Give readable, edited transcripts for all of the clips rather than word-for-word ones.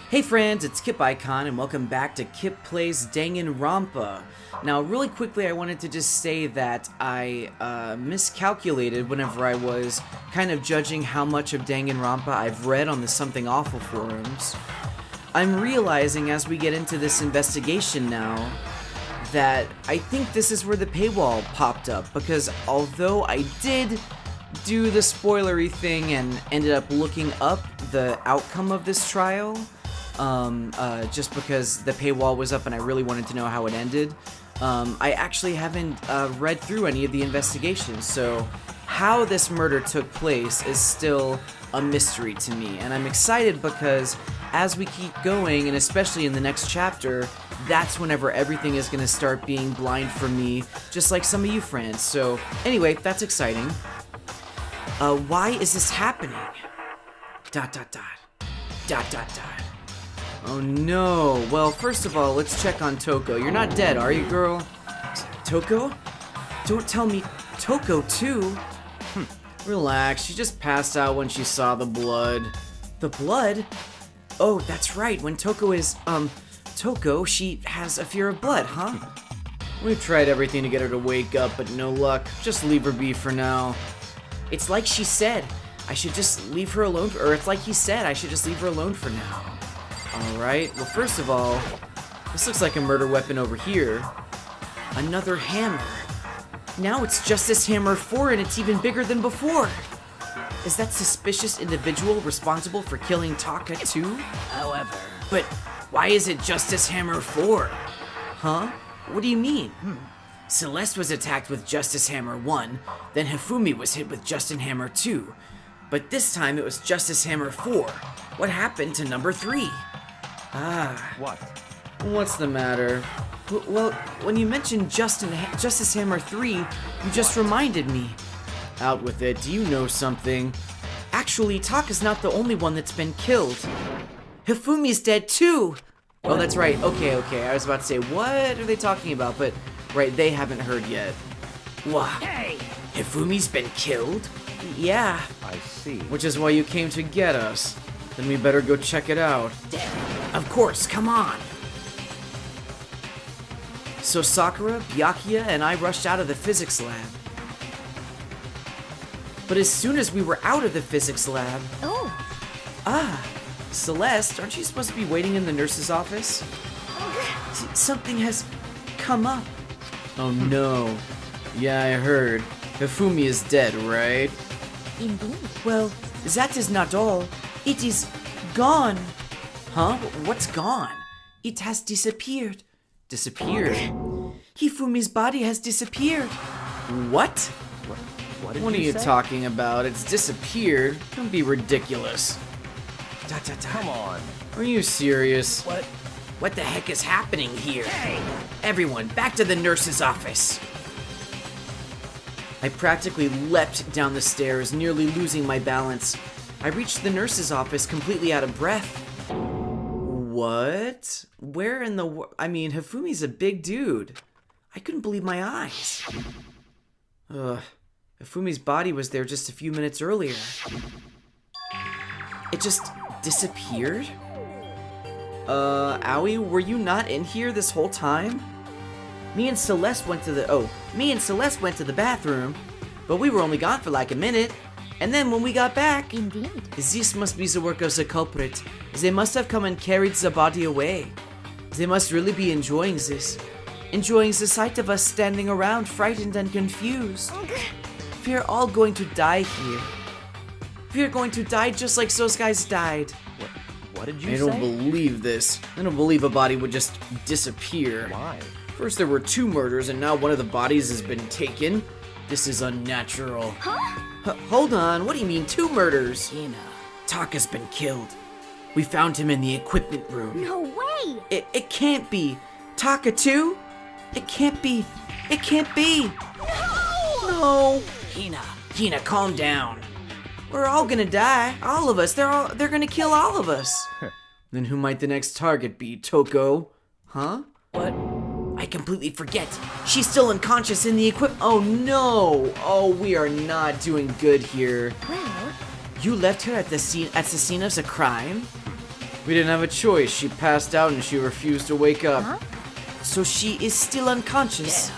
Hey friends, it's Kip Icon and welcome back to Kip Plays DanganRonpa. Now really quickly I wanted to just say that I miscalculated whenever I was kind of judging how much of Danganronpa I've read on the Something Awful forums. I'm realizing as we get into this investigation now that I think this is where the paywall popped up, because although I did do the spoilery thing and ended up looking up the outcome of this trial, just because the paywall was up and I really wanted to know how it ended, I actually haven't read through any of the investigations, so how this murder took place is still a mystery to me, and I'm excited because as we keep going, and especially in the next chapter, that's whenever everything is going to start being blind for me, just like some of you friends. So anyway, that's exciting. Why is this happening? ... Oh no. Well, first of all, let's check on Toko. You're not dead, are you, girl? Toko? Don't tell me Toko too. Relax, she just passed out when she saw the blood. The blood? Oh, that's right. When Toko is, Toko, she has a fear of blood, huh? We've tried everything to get her to wake up, but no luck. Just leave her be for now. It's like she said, I should just leave her alone, or it's like he said, I should just leave her alone for now. Alright, well first of all, this looks like a murder weapon over here. Another hammer. Now it's Justice Hammer 4 and it's even bigger than before. Is that suspicious individual responsible for killing Taka too? However. But why is it Justice Hammer 4? Huh? What do you mean? Celeste was attacked with Justice Hammer 1, then Hifumi was hit with Justice Hammer 2. But this time it was Justice Hammer 4. What happened to number 3? What? What's the matter? Well, when you mentioned Justice Hammer 3, you just reminded me. Out with it, do you know something? Actually, Taka's not the only one that's been killed. Hifumi's dead too! Oh, that's right, okay, I was about to say, what are they talking about? But, right, they haven't heard yet. What? Hey! Hifumi's been killed? Yeah. I see. Which is why you came to get us. Then we better go check it out. Of course, come on! So Sakura, Byakuya, and I rushed out of the physics lab. But as soon as we were out of the physics lab... Celeste, aren't you supposed to be waiting in the nurse's office? Something has come up. Oh no. Yeah, I heard. Hifumi is dead, right? Indeed. Well, that is not all. It is gone. Huh? What's gone? It has disappeared. Disappeared? Hifumi's body has disappeared. What? What are you talking about? It's disappeared. Don't be ridiculous. Come on. Are you serious? What the heck is happening here? Hey! Everyone, back to the nurse's office. I practically leapt down the stairs, nearly losing my balance. I reached the nurse's office completely out of breath. What? Where in the I mean, Hifumi's a big dude. I couldn't believe my eyes. Hifumi's body was there just a few minutes earlier. It just disappeared? Aoi, were you not in here this whole time? Me and Celeste went to the bathroom, but we were only gone for like a minute. And then when we got back... Indeed. This must be the work of the culprit. They must have come and carried the body away. They must really be enjoying this. Enjoying the sight of us standing around, frightened and confused. We're all going to die here. We're going to die just like those guys died. What did you say? I don't believe this. I don't believe a body would just disappear. Why? First there were 2 murders and now one of the bodies has been taken. This is unnatural. Huh? Hold on, what do you mean 2 murders? Taka's been killed. We found him in the equipment room. No way! It can't be. Taka too? It can't be. It can't be. No! Hina, calm down. We're all gonna die. All of us. They're gonna kill all of us. Then who might the next target be? Toko? Huh? What? I completely forget. She's still unconscious in the Oh no! Oh, we are not doing good here. Well, You left her at the scene of a crime? We didn't have a choice. She passed out and she refused to wake up. huh? So she is still unconscious?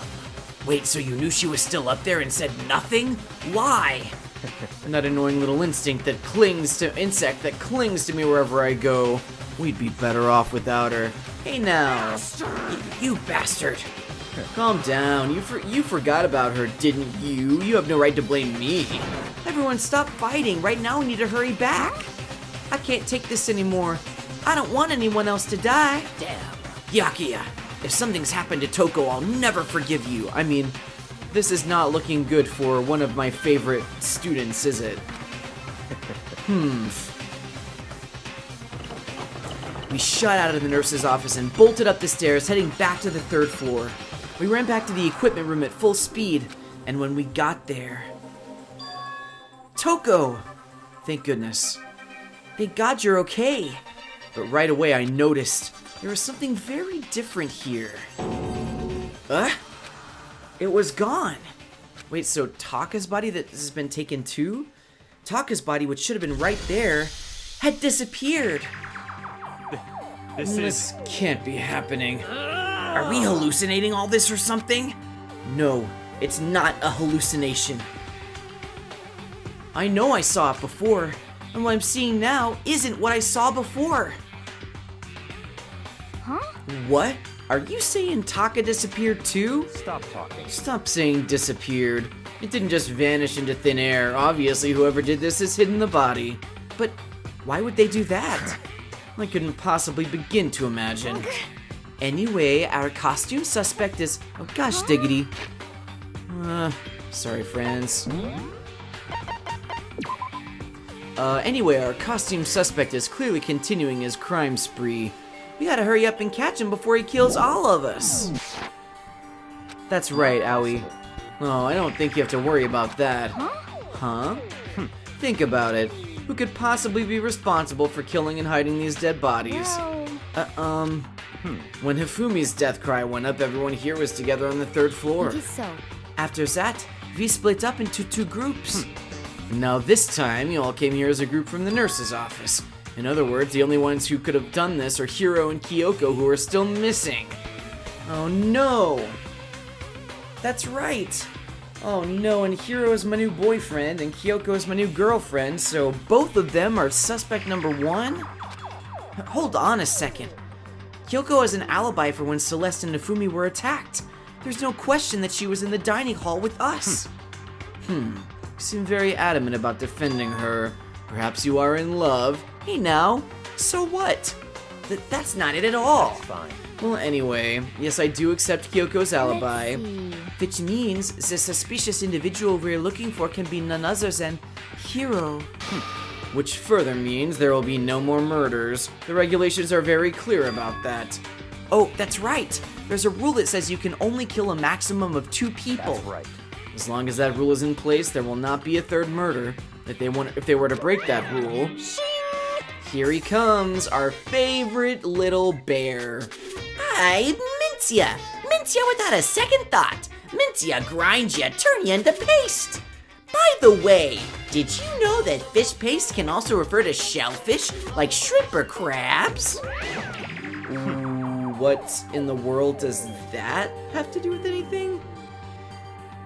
Wait, so you knew she was still up there and said nothing? Why? That annoying little insect that clings to me wherever I go. We'd be better off without her. Hey now, you bastard! Calm down. You forgot about her, didn't you? You have no right to blame me. Everyone, stop fighting. Right now, we need to hurry back. I can't take this anymore. I don't want anyone else to die. Damn. Yakia, if something's happened to Toko, I'll never forgive you. I mean, this is not looking good for one of my favorite students, is it? We shot out of the nurse's office and bolted up the stairs, heading back to the 3rd floor. We ran back to the equipment room at full speed, and when we got there... Toko! Thank goodness. Thank God you're okay. But right away I noticed there was something very different here. It was gone. Wait, so Taka's body that has been taken too? Taka's body, which should have been right there, had disappeared. This can't be happening. Are we hallucinating all this or something? No, it's not a hallucination. I know I saw it before, and what I'm seeing now isn't what I saw before. Huh? What? Are you saying Taka disappeared too? Stop talking. Stop saying disappeared. It didn't just vanish into thin air. Obviously, whoever did this has hidden the body. But why would they do that? I couldn't possibly begin to imagine. Anyway, our costume suspect is... Oh gosh, diggity. Sorry, friends. Anyway, our costume suspect is clearly continuing his crime spree. We gotta hurry up and catch him before he kills all of us. That's right, Owie. Oh, I don't think you have to worry about that. Huh? Think about it. Who could possibly be responsible for killing and hiding these dead bodies? Well, When Hifumi's death cry went up, everyone here was together on the 3rd floor. it is so. After that, we split up into 2 groups. Now this time, you all came here as a group from the nurse's office. In other words, the only ones who could have done this are Hiro and Kyoko, who are still missing. Oh no! That's right! Oh no, and Hiro is my new boyfriend, and Kyoko is my new girlfriend, so both of them are suspect number 1? Hold on a second. Kyoko has an alibi for when Celeste and Nifumi were attacked. There's no question that she was in the dining hall with us. You seem very adamant about defending her. Perhaps you are in love. Hey now, so what? That's not it at all. Fine. Well, anyway, yes, I do accept Kyoko's alibi. Let's see. Which means the suspicious individual we're looking for can be none other than Hiro. Which further means there will be no more murders. The regulations are very clear about that. Oh, that's right. There's a rule that says you can only kill a maximum of 2 people. That's right. As long as that rule is in place, there will not be a 3rd murder. If they were to break that rule, here he comes, our favorite little bear. Hi, Mintia! Mintia without a second thought. Mintia grinds ya, turn ya into paste. By the way, did you know that fish paste can also refer to shellfish, like shrimp or crabs? What in the world does that have to do with anything?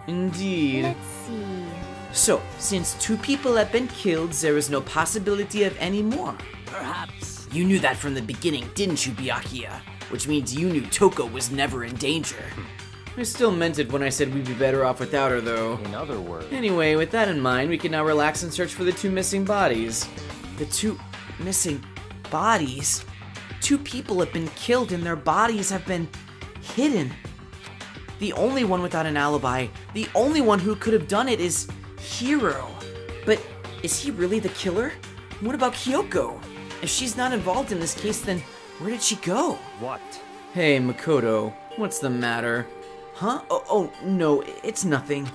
Indeed. Let's see. So, since 2 people have been killed, there is no possibility of any more. Perhaps. You knew that from the beginning, didn't you, Byakuya? Which means you knew Toko was never in danger. I still meant it when I said we'd be better off without her, though. In other words. Anyway, with that in mind, we can now relax and search for the 2 missing bodies. The 2 missing bodies? 2 people have been killed and their bodies have been hidden. The only one without an alibi, the only one who could have done it is Hiro. But is he really the killer? What about Kyoko? If she's not involved in this case, then where did she go? What? Hey, Makoto, what's the matter? Huh? Oh, no, it's nothing.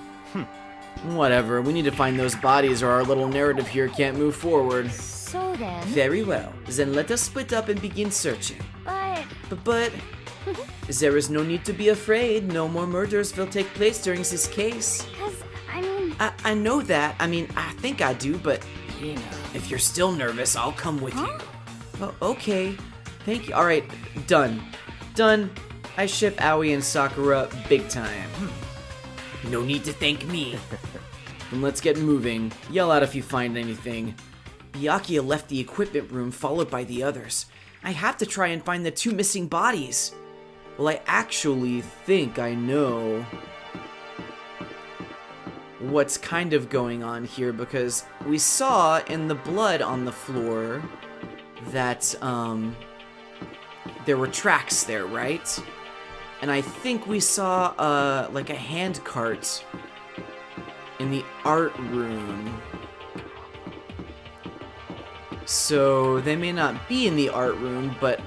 Whatever, we need to find those bodies or our little narrative here can't move forward. So then, Very well, then let us split up and begin searching. but But There is no need to be afraid. No more murders will take place during this case. I know that. I think I do, but if you're still nervous, I'll come with you. Oh, okay. Thank you. Alright, done. Done. I ship Aoi and Sakura big time. No need to thank me. Then let's get moving. Yell out if you find anything. Byakuya left the equipment room followed by the others. I have to try and find the 2 missing bodies. Well, I actually think I know what's kind of going on here, because we saw in the blood on the floor that there were tracks there, right? And I think we saw like a hand cart in the art room. So they may not be in the art room, but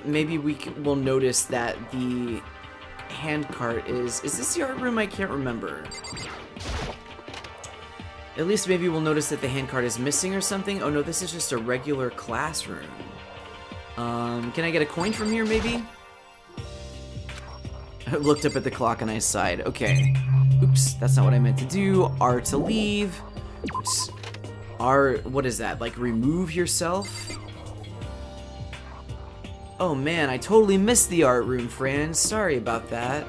maybe we'll notice that the hand cart is this the art room? I can't remember. At least maybe we'll notice that the handcart is missing or something. Oh no, this is just a regular classroom. Can I get a coin from here maybe? I looked up at the clock and I sighed. Okay. Oops, that's not what I meant to do. R to leave. Oops. R, what is that? Like remove yourself? Oh man, I totally missed the art room, Franz. Sorry about that.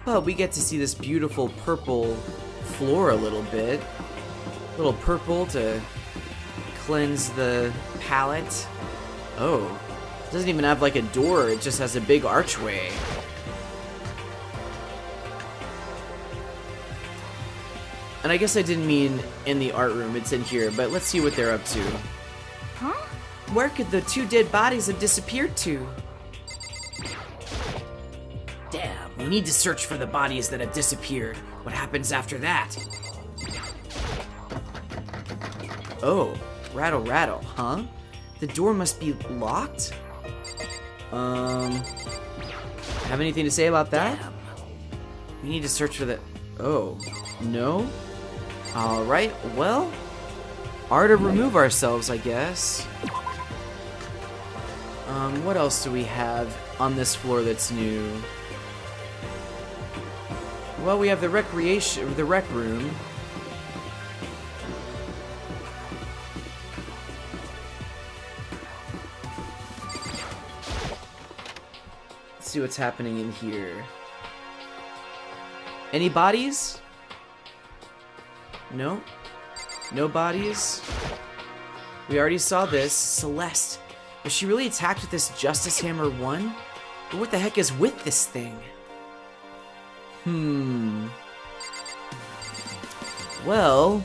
But we get to see this beautiful purple floor a little bit. A little purple to cleanse the palette. Oh, it doesn't even have like a door, it just has a big archway. And I guess I didn't mean in the art room, it's in here, but let's see what they're up to. Huh? Where could the 2 dead bodies have disappeared to? Damn. We need to search for the bodies that have disappeared. What happens after that? Oh, rattle rattle, huh? The door must be locked? Have anything to say about that? Damn. We need to search for the... Oh, no? Alright, well... R to remove ourselves, I guess. What else do we have on this floor that's new? Well, we have the rec room. Let's see what's happening in here. Any bodies? No? No bodies? We already saw this. Celeste. Was she really attacked with this Justice Hammer 1? But what the heck is with this thing? Well,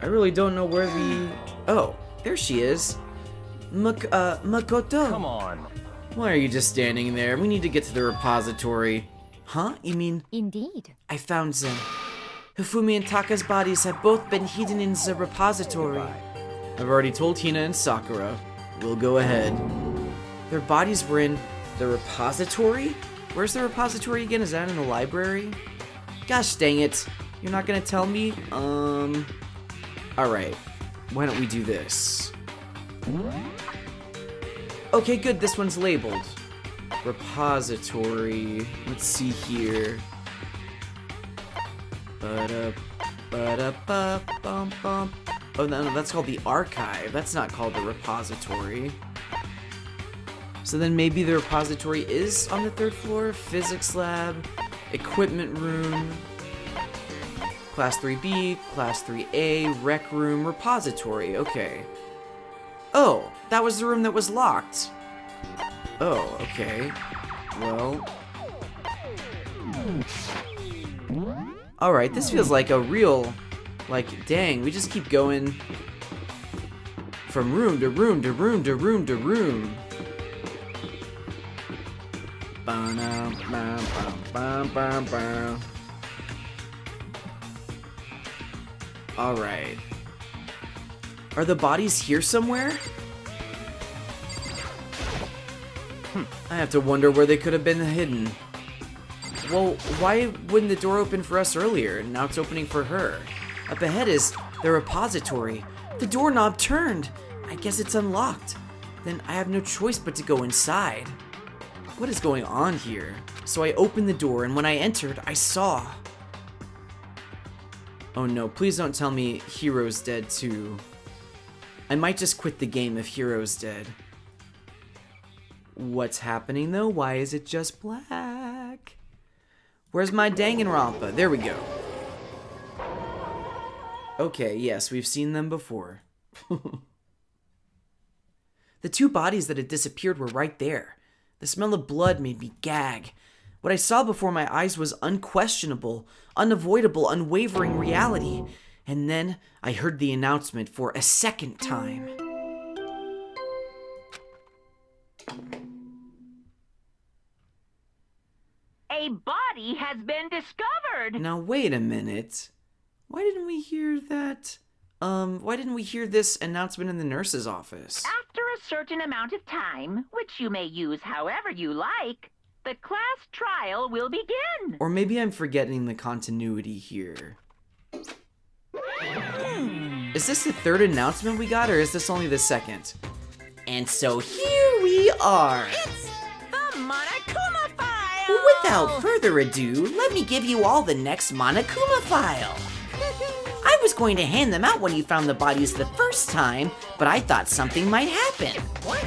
I really don't know where the... Oh, there she is. Makoto. Come on. Why are you just standing there? We need to get to the repository. Huh? You mean... Indeed. I found them. Hifumi and Taka's bodies have both been hidden in the repository. I've already told Hina and Sakura. We'll go ahead. Their bodies were in the repository? Where's the repository again? Is that in the library? Gosh dang it. You're not gonna tell me? Alright. Why don't we do this? Okay, good. This one's labeled. Repository. Let's see here. Ba-da-ba-bum-bum. Oh, no, that's called the archive. That's not called the repository. So then maybe the repository is on the 3rd floor? Physics lab, equipment room, class 3B, class 3A, rec room, repository. Okay. Oh, that was the room that was locked. Oh, okay. Well... Alright, this feels like a real... Like, dang, we just keep going from room to room to room to room to room. Alright. Are the bodies here somewhere? I have to wonder where they could have been hidden. Well, why wouldn't the door open for us earlier? Now it's opening for her. Up ahead is the repository. The doorknob turned. I guess it's unlocked. Then I have no choice but to go inside. What is going on here? So I opened the door, and when I entered, I saw... Oh no, please don't tell me Hero's dead too. I might just quit the game if Hero's dead. What's happening though? Why is it just black? Where's my DanganRonpa? There we go. Okay, yes, we've seen them before. The two bodies that had disappeared were right there. The smell of blood made me gag. What I saw before my eyes was unquestionable, unavoidable, unwavering reality. And then I heard the announcement for a second time. A body has been discovered. Now wait a minute. Why didn't we hear that? Why didn't we hear this announcement in the nurse's office? After a certain amount of time, which you may use however you like, the class trial will begin. Or maybe I'm forgetting the continuity here. Is this the third announcement we got, or is this only the second? And so here we are. It's the Monokuma file! Without further ado, let me give you all the next Monokuma file. I was going to hand them out when you found the bodies the first time, but I thought something might happen. What?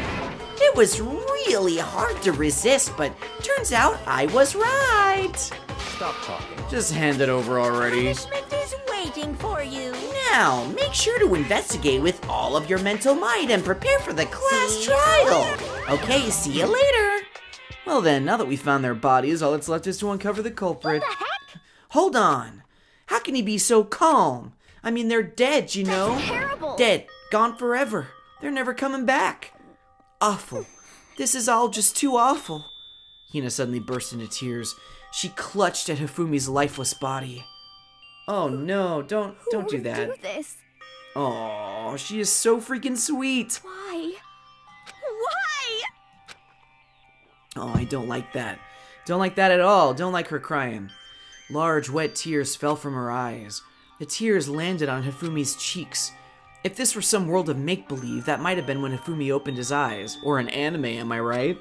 It was really hard to resist, but turns out I was right. Stop talking. Just hand it over already. Punishment is waiting for you. Now, make sure to investigate with all of your mental might and prepare for the class See you trial. Okay, see you later. Well then, now that we found their bodies, all that's left is to uncover the culprit. What the heck? Hold on. How can he be so calm? I mean, they're dead, you know? That's terrible. Dead. Gone forever. They're never coming back. Awful. This is all just too awful. Hina suddenly burst into tears. She clutched at Hifumi's lifeless body. Oh no, don't Who do would that. do this? Oh, she is so freaking sweet. Why? Why? Oh, I don't like that. Don't like that at all. Don't like her crying. Large, wet tears fell from her eyes. The tears landed on Hifumi's cheeks. If this were some world of make-believe, that might have been when Hifumi opened his eyes. Or an anime, am I right?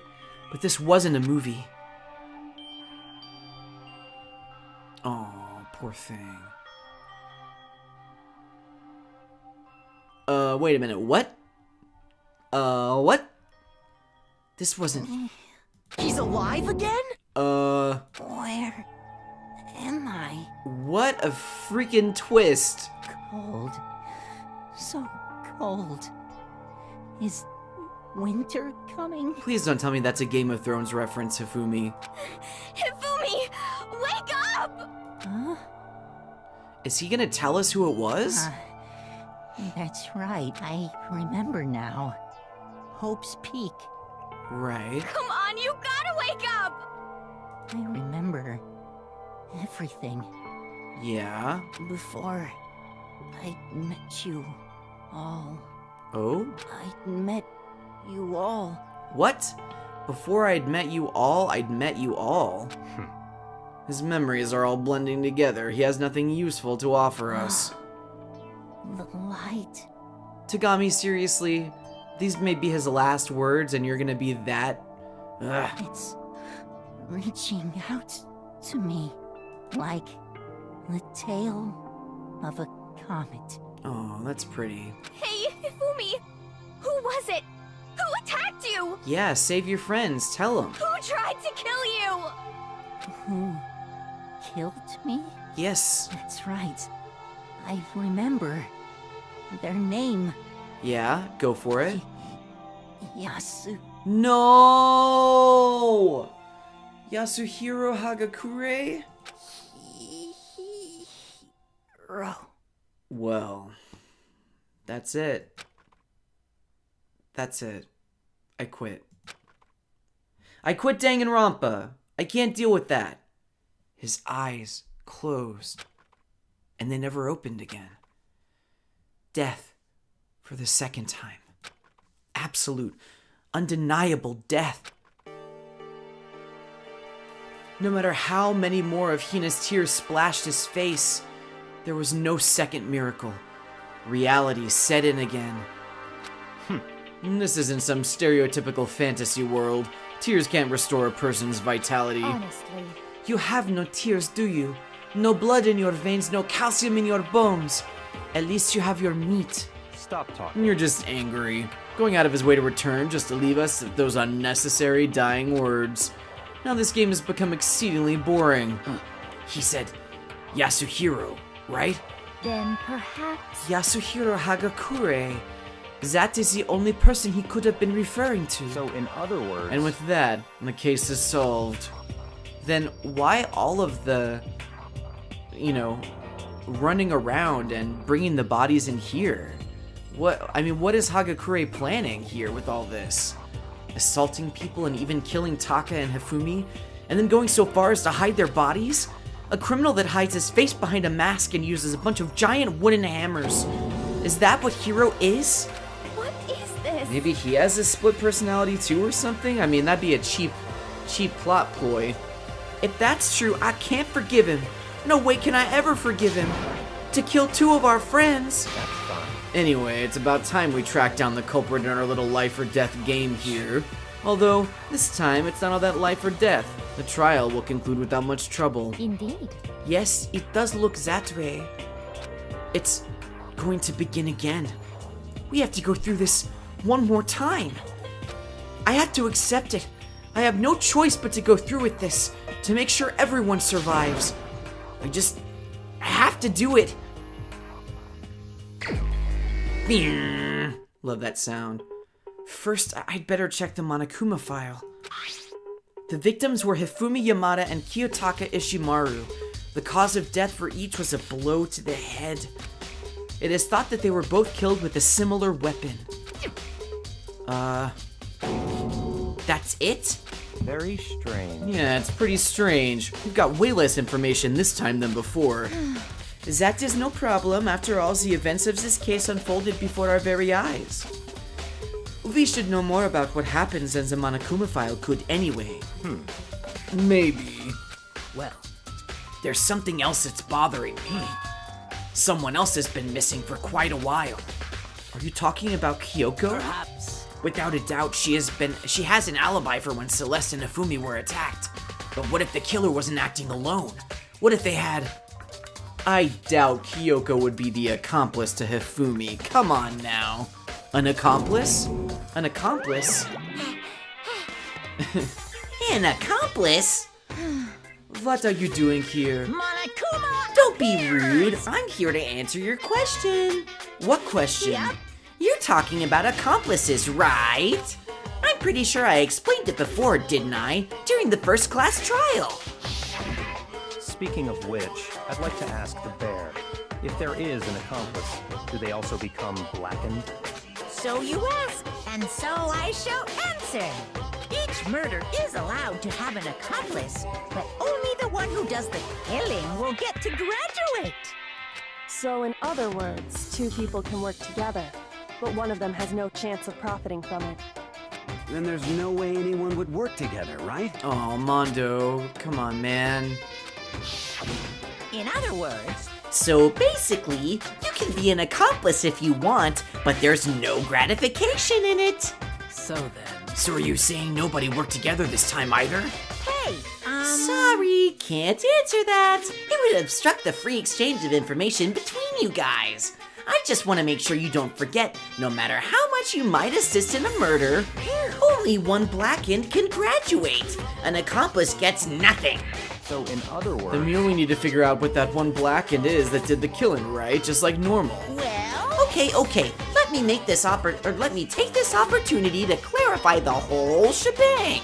But this wasn't a movie. Oh, poor thing. Wait a minute, what? What? This wasn't... He's alive again? Where am I? What a freaking twist. Cold. So cold. Is winter coming? Please don't tell me that's a Game of Thrones reference, Hifumi. Hifumi, wake up! Huh? Is he gonna tell us who it was? That's right. I remember now. Hope's Peak. Right. Come on, you gotta wake up! I remember everything Yeah. before I met you all. Oh? I met you all. What? Before I'd met you all, I'd met you all? His memories are all blending together. He has nothing useful to offer us. The light. Tagami, seriously? These may be his last words and you're gonna be that? Ugh. It's reaching out to me like the tail of a comet. Oh, that's pretty. Hey, Hifumi! Who was it? Who attacked you? Yeah, save your friends. Tell them. Who tried to kill you? Who killed me? Yes. That's right. I remember their name. Yeah, go for it. Yasu. No! Yasuhiro Hagakure? Hiro. Well, that's it. That's it. I quit. I quit Danganronpa. I can't deal with that. His eyes closed, and they never opened again. Death for the second time. Absolute, undeniable death. No matter how many more of Hina's tears splashed his face, there was no second miracle. reality set in again. This isn't some stereotypical fantasy world. Tears can't restore a person's vitality. Honestly. You have no tears, do you? No blood in your veins, no calcium in your bones. At least you have your meat. Stop talking. You're just angry. Going out of his way to return just to leave us with those unnecessary dying words. Now this game has become exceedingly boring. He said, Yasuhiro, right? Then perhaps... Yasuhiro Hagakure. That is the only person he could have been referring to. So in other words... And with that, the case is solved. Then why all of the, running around and bringing the bodies in here? What is Hagakure planning here with all this? Assaulting people and even killing Taka and Hifumi? And then going so far as to hide their bodies? A criminal that hides his face behind a mask and uses a bunch of giant wooden hammers. Is that what Hiro is? What is this? Maybe he has a split personality too or something? I mean, that'd be a cheap plot ploy. If that's true, I can't forgive him. No way can I ever forgive him. To kill 2 of our friends. That's fine. Anyway, it's about time we track down the culprit in our little life or death game here. Although, this time it's not all that life or death. The trial will conclude without much trouble. Indeed. Yes, it does look that way. It's going to begin again. We have to go through this one more time. I had to accept it. I have no choice but to go through with this, to make sure everyone survives. I have to do it. Love that sound. First, I'd better check the Monokuma file. The victims were Hifumi Yamada and Kiyotaka Ishimaru. The cause of death for each was a blow to the head. It is thought that they were both killed with a similar weapon. That's it? Very strange. Yeah, it's pretty strange. We've got way less information this time than before. That is no problem. After all, the events of this case unfolded before our very eyes. We should know more about what happens than the Monokuma file could anyway. Maybe. Well, there's something else that's bothering me. Someone else has been missing for quite a while. Are you talking about Kyoko? Perhaps. Without a doubt, she has an alibi for when Celeste and Hifumi were attacked. But what if the killer wasn't acting alone? What if they had... I doubt Kyoko would be the accomplice to Hifumi. Come on now. An accomplice? An accomplice? An accomplice? What are you doing here? Monokuma! Don't be rude. I'm here to answer your question. What question? Yep. You're talking about accomplices, right? I'm pretty sure I explained it before, didn't I? During the first class trial. Speaking of which, I'd like to ask the bear, if there is an accomplice, do they also become blackened? So you ask, and so I shall answer. Each murder is allowed to have an accomplice, but only the one who does the killing will get to graduate. So in other words, 2 people can work together, but one of them has no chance of profiting from it. Then there's no way anyone would work together, right? Oh, Mondo, come on, man. In other words, So basically, you can be an accomplice if you want, but there's no gratification in it. so then. So are you saying nobody worked together this time either? Hey, Sorry, can't answer that. It would obstruct the free exchange of information between you guys. I just want to make sure you don't forget, no matter how much you might assist in a murder, only one blackened can graduate. An accomplice gets nothing. So in other words... Then we only need to figure out what that one blackened is that did the killing, right? Just like normal. well, Okay. Let me take this opportunity to clarify the whole shebang.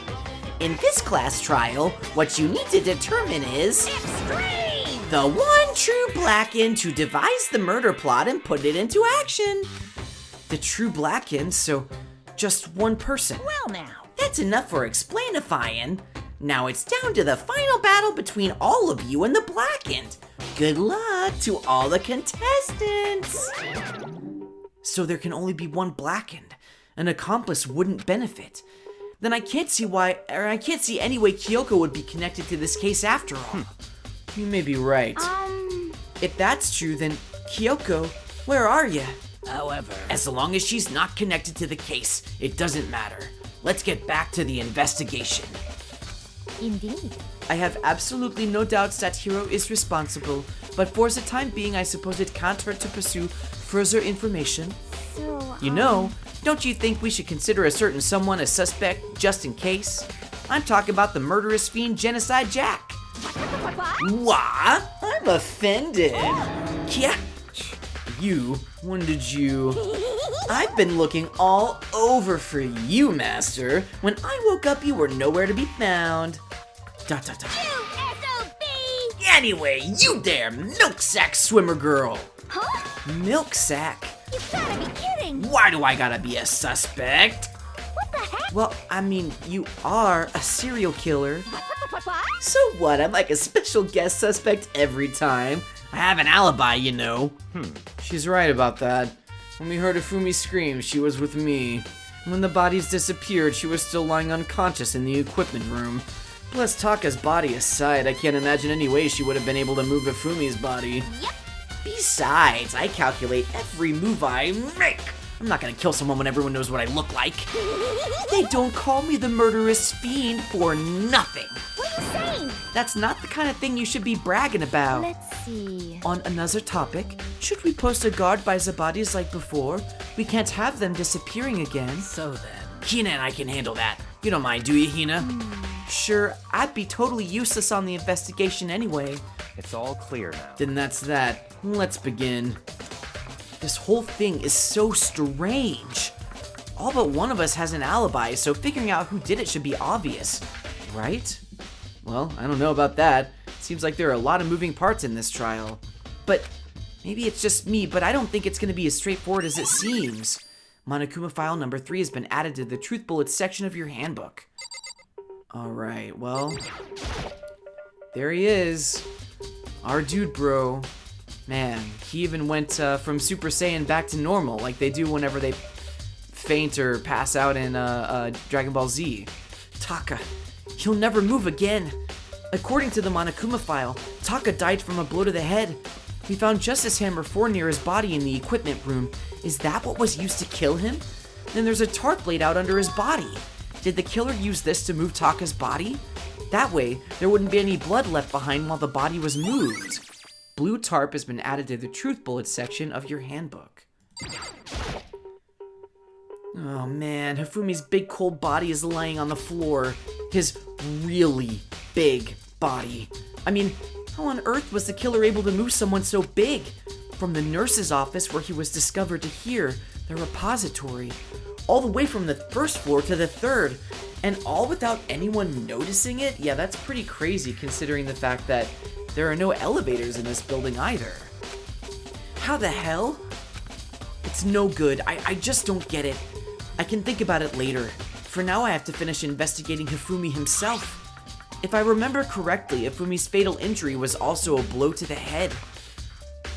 In this class trial, what you need to determine is extreme! the one true blackened to devise the murder plot and put it into action. The true blackened, so just one person. Well now, That's enough for explainifying. Now it's down to the final battle between all of you and the blackened. Good luck to all the contestants. So there can only be one blackened. An accomplice wouldn't benefit. Then I can't see any way Kyoko would be connected to this case after all. You may be right. If that's true, then Kyoko, Where are you? However, As long as she's not connected to the case, it doesn't matter. Let's get back to the investigation. Indeed. I have absolutely no doubts that Hiro is responsible, but for the time being, I suppose it can't hurt to pursue further information. So, You know, don't you think we should consider a certain someone a suspect just in case? I'm talking about the murderous fiend Genocide Jack. What? I'm offended. Yeah. When did you? I've been looking all over for you, Master. When I woke up, you were nowhere to be found. ... Anyway, you there, milk sack swimmer girl. Huh? Milk sack? You gotta be kidding! Why do I gotta be a suspect? What the heck? Well, I mean, you are a serial killer. What? So what? I'm like a special guest suspect every time. I have an alibi, you know. She's right about that. When we heard Hifumi scream, she was with me. When the bodies disappeared, she was still lying unconscious in the equipment room. Bless Taka's body aside, I can't imagine any way she would have been able to move Hifumi's body. Yep. Besides, I calculate every move I make. I'm not gonna kill someone when everyone knows what I look like. They don't call me the murderous fiend for nothing. What are you saying? That's not the kind of thing you should be bragging about. Let's see. On another topic, should we post a guard by the bodies like before? We can't have them disappearing again. so then. Hina and I can handle that. You don't mind, do you, Hina? Sure, I'd be totally useless on the investigation anyway. It's all clear now. Then that's that. Let's begin. This whole thing is so strange. All but one of us has an alibi, so figuring out who did it should be obvious, right? Well, I don't know about that. Seems like there are a lot of moving parts in this trial. But maybe it's just me, but I don't think it's going to be as straightforward as it seems. Monokuma file number 3 has been added to the Truth Bullets section of your handbook. Alright, well, there he is. Our dude bro. Man, he even went from Super Saiyan back to normal, like they do whenever they faint or pass out in Dragon Ball Z. Taka, he'll never move again. According to the Monokuma file, Taka died from a blow to the head. We found Justice Hammer 4 near his body in the equipment room. Is that what was used to kill him? Then there's a tarp laid out under his body. Did the killer use this to move Taka's body? That way, there wouldn't be any blood left behind while the body was moved. Blue tarp has been added to the Truth Bullets section of your handbook. Oh man, Hifumi's big cold body is lying on the floor. His really big body. I mean, how on earth was the killer able to move someone so big? From the nurse's office where he was discovered to here, the repository, all the way from the first floor to the third, and all without anyone noticing it? Yeah, that's pretty crazy considering the fact that there are no elevators in this building either. How the hell? It's no good. I just don't get it. I can think about it later. For now, I have to finish investigating Hifumi himself. If I remember correctly, Hifumi's fatal injury was also a blow to the head.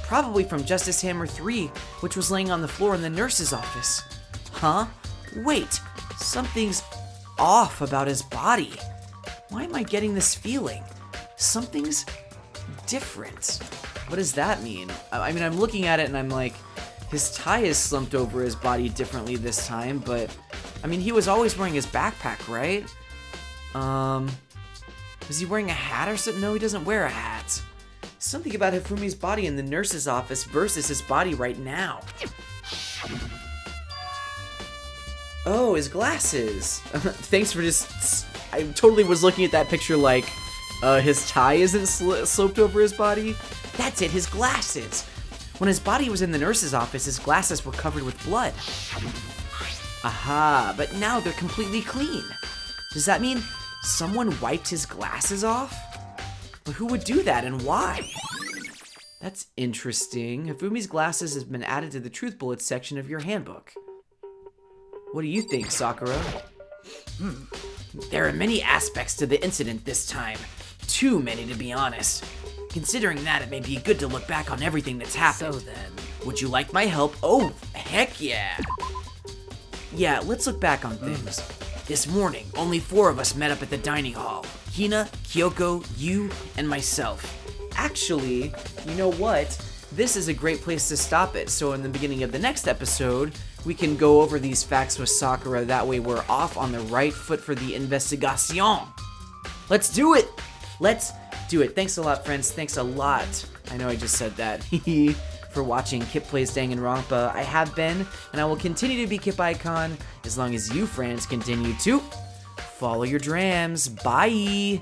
Probably from Justice Hammer 3, which was laying on the floor in the nurse's office. Huh? Wait, something's off about his body. Why am I getting this feeling? Something's different. What does that mean? I mean, I'm looking at it and I'm like, his tie is slumped over his body differently this time, but I mean, he was always wearing his backpack, right? Was he wearing a hat or something? No, he doesn't wear a hat. Something about Hifumi's body in the nurse's office versus his body right now. Oh, his glasses. Thanks for just... I totally was looking at that picture like, his tie isn't sloped over his body. That's it, his glasses. When his body was in the nurse's office, his glasses were covered with blood. Aha, but now they're completely clean. Does that mean someone wiped his glasses off? But who would do that and why? That's interesting. Hifumi's glasses has been added to the Truth Bullets section of your handbook. What do you think, Sakura? There are many aspects to the incident this time. Too many, to be honest. Considering that, it may be good to look back on everything that's happened. So then. Would you like my help? Oh, heck yeah. Yeah, let's look back on things. This morning, only 4 of us met up at the dining hall. Hina, Kyoko, you, and myself. Actually, you know what? this is a great place to stop it. So in the beginning of the next episode, we can go over these facts with Sakura. That way we're off on the right foot for the investigation. Let's do it! Let's do it. Thanks a lot, friends. Thanks a lot. I know I just said that. For watching Kip Plays DanganRonpa. I have been, and I will continue to be Kip Icon as long as you, friends, continue to follow your drams. Bye!